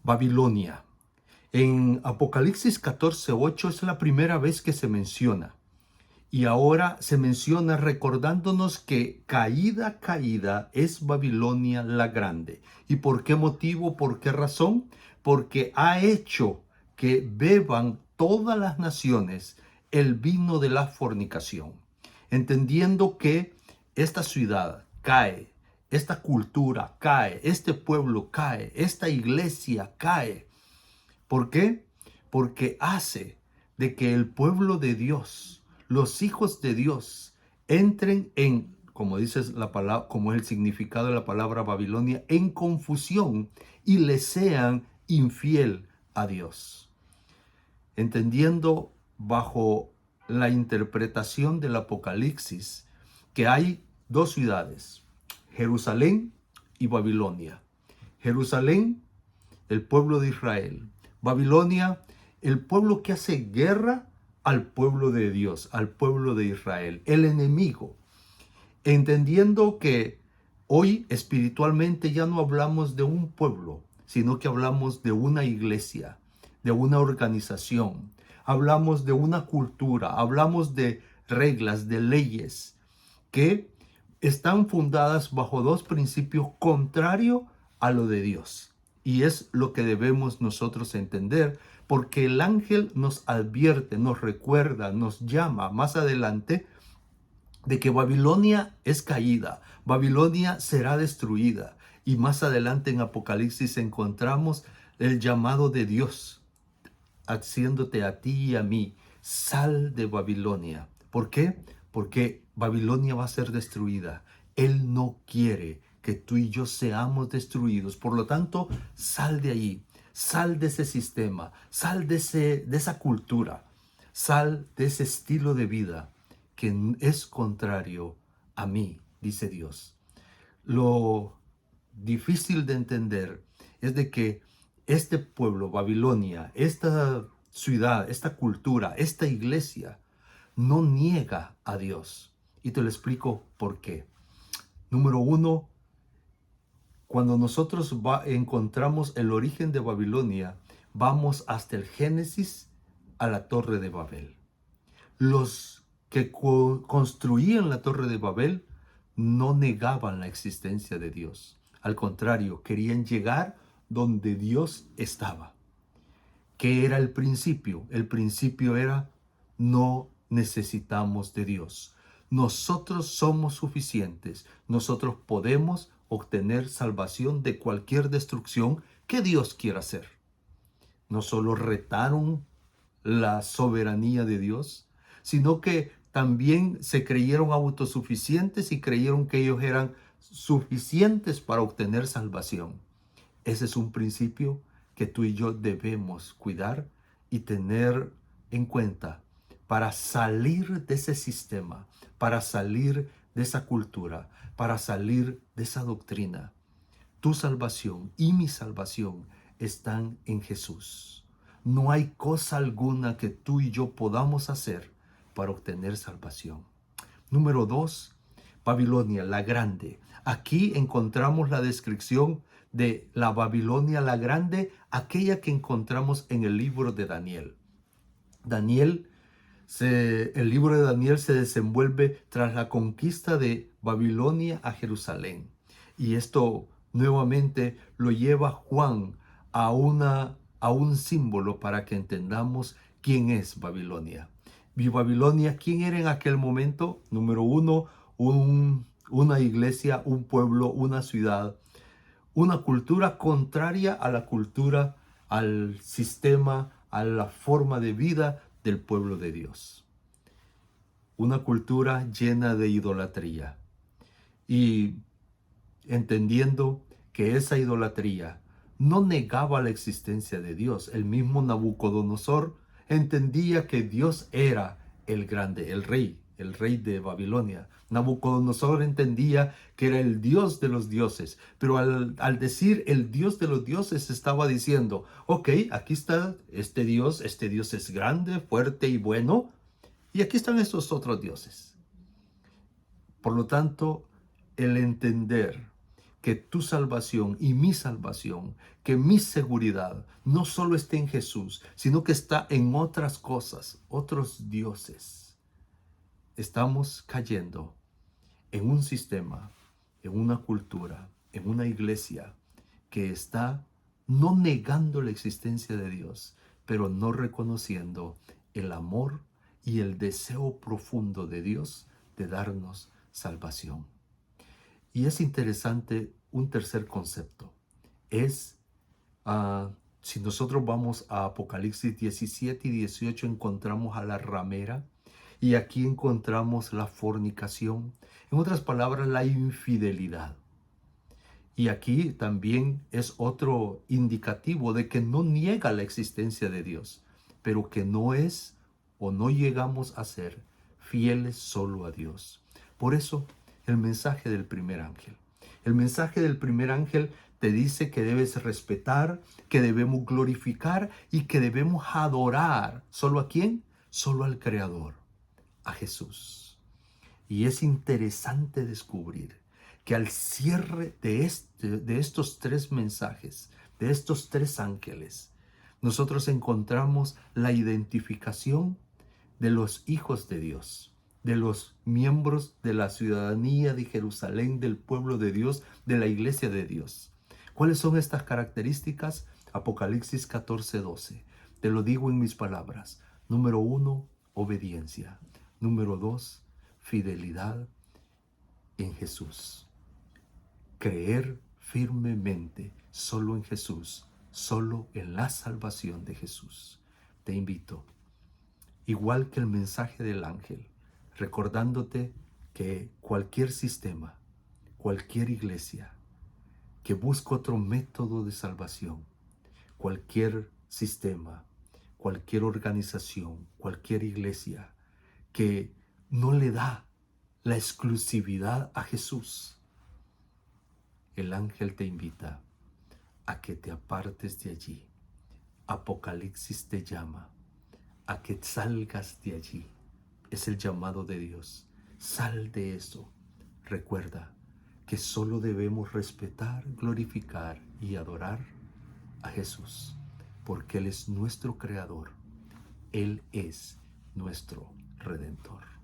Babilonia. En Apocalipsis 14:8 es la primera vez que se menciona. Y ahora se menciona recordándonos que caída es Babilonia la grande. ¿Y por qué motivo? ¿Por qué razón? Porque ha hecho que beban todas las naciones el vino de la fornicación. Entendiendo que esta ciudad cae, esta cultura cae, este pueblo cae, esta iglesia cae. ¿Por qué? Porque hace de que el pueblo de Dios, los hijos de Dios, entren en, como dice la palabra, como es el significado de la palabra Babilonia, en confusión y le sean infiel a Dios. Entendiendo bajo la interpretación del Apocalipsis que hay dos ciudades, Jerusalén y Babilonia. Jerusalén, el pueblo de Israel. Babilonia, el pueblo que hace guerra al pueblo de Dios, al pueblo de Israel, el enemigo. Entendiendo que hoy espiritualmente ya no hablamos de un pueblo, sino que hablamos de una iglesia, de una organización. Hablamos de una cultura, hablamos de reglas, de leyes que están fundadas bajo dos principios contrarios a lo de Dios. Y es lo que debemos nosotros entender, porque el ángel nos advierte, nos recuerda, nos llama más adelante de que Babilonia es caída, Babilonia será destruida. Y más adelante en Apocalipsis encontramos el llamado de Dios, haciéndote a ti y a mí, sal de Babilonia. ¿Por qué? Porque Babilonia va a ser destruida. Él no quiere que tú y yo seamos destruidos. Por lo tanto, sal de ahí, sal de ese sistema, sal de esa cultura, sal de ese estilo de vida que es contrario a mí, dice Dios. Lo difícil de entender es de que este pueblo, Babilonia, esta ciudad, esta cultura, esta iglesia, no niega a Dios. Y te lo explico por qué. Número uno, cuando nosotros encontramos el origen de Babilonia, vamos hasta el Génesis a la Torre de Babel. Los que construían la Torre de Babel no negaban la existencia de Dios. Al contrario, querían llegar donde Dios estaba. ¿Qué era el principio? El principio era: no necesitamos de Dios. Nosotros somos suficientes. Nosotros podemos obtener salvación de cualquier destrucción que Dios quiera hacer. No solo retaron la soberanía de Dios, sino que también se creyeron autosuficientes y creyeron que ellos eran suficientes para obtener salvación. Ese es un principio que tú y yo debemos cuidar y tener en cuenta para salir de ese sistema, para salir de esa cultura, para salir de esa doctrina. Tu salvación y mi salvación están en Jesús. No hay cosa alguna que tú y yo podamos hacer para obtener salvación. Número 2, Babilonia la grande. Aquí encontramos la descripción de la Babilonia la grande, aquella que encontramos en el libro de Daniel. El libro de Daniel se desenvuelve tras la conquista de Babilonia a Jerusalén. Y esto nuevamente lo lleva Juan a un símbolo para que entendamos quién es Babilonia. Y Babilonia, ¿quién era en aquel momento? Número uno, una iglesia, un pueblo, una ciudad, una cultura contraria a la cultura, al sistema, a la forma de vida del pueblo de Dios. Una cultura llena de idolatría. Y entendiendo que esa idolatría no negaba la existencia de Dios. El mismo Nabucodonosor entendía que Dios era el grande, el rey de Babilonia. Nabucodonosor entendía que era el Dios de los dioses, pero al decir el Dios de los dioses estaba diciendo: ok, aquí está este Dios es grande, fuerte y bueno, y aquí están estos otros dioses. Por lo tanto, el entender que tu salvación y mi salvación, que mi seguridad no solo esté en Jesús, sino que está en otras cosas, otros dioses. Estamos cayendo en un sistema, en una cultura, en una iglesia que está no negando la existencia de Dios, pero no reconociendo el amor y el deseo profundo de Dios de darnos salvación. Y es interesante un tercer concepto. Es, si nosotros vamos a Apocalipsis 17 y 18, encontramos a la ramera y aquí encontramos la fornicación. En otras palabras, la infidelidad. Y aquí también es otro indicativo de que no niega la existencia de Dios, pero que no es o no llegamos a ser fieles solo a Dios. Por eso, el mensaje del primer ángel. El mensaje del primer ángel te dice que debes respetar, que debemos glorificar y que debemos adorar. ¿Solo a quién? Solo al Creador, a Jesús. Y es interesante descubrir que al cierre de estos tres mensajes, de estos tres ángeles, nosotros encontramos la identificación de los hijos de Dios, de los miembros de la ciudadanía de Jerusalén, del pueblo de Dios, de la iglesia de Dios. ¿Cuáles son estas características? Apocalipsis 14:12. Te lo digo en mis palabras. Número 1, obediencia. Número 2, fidelidad en Jesús. Creer firmemente solo en Jesús, solo en la salvación de Jesús. Te invito, igual que el mensaje del ángel, recordándote que cualquier sistema, cualquier iglesia que busque otro método de salvación, cualquier sistema, cualquier organización, cualquier iglesia que no le da la exclusividad a Jesús, el ángel te invita a que te apartes de allí. Apocalipsis te llama a que salgas de allí. Es el llamado de Dios. Sal de eso. Recuerda que solo debemos respetar, glorificar y adorar a Jesús, porque Él es nuestro Creador. Él es nuestro Redentor.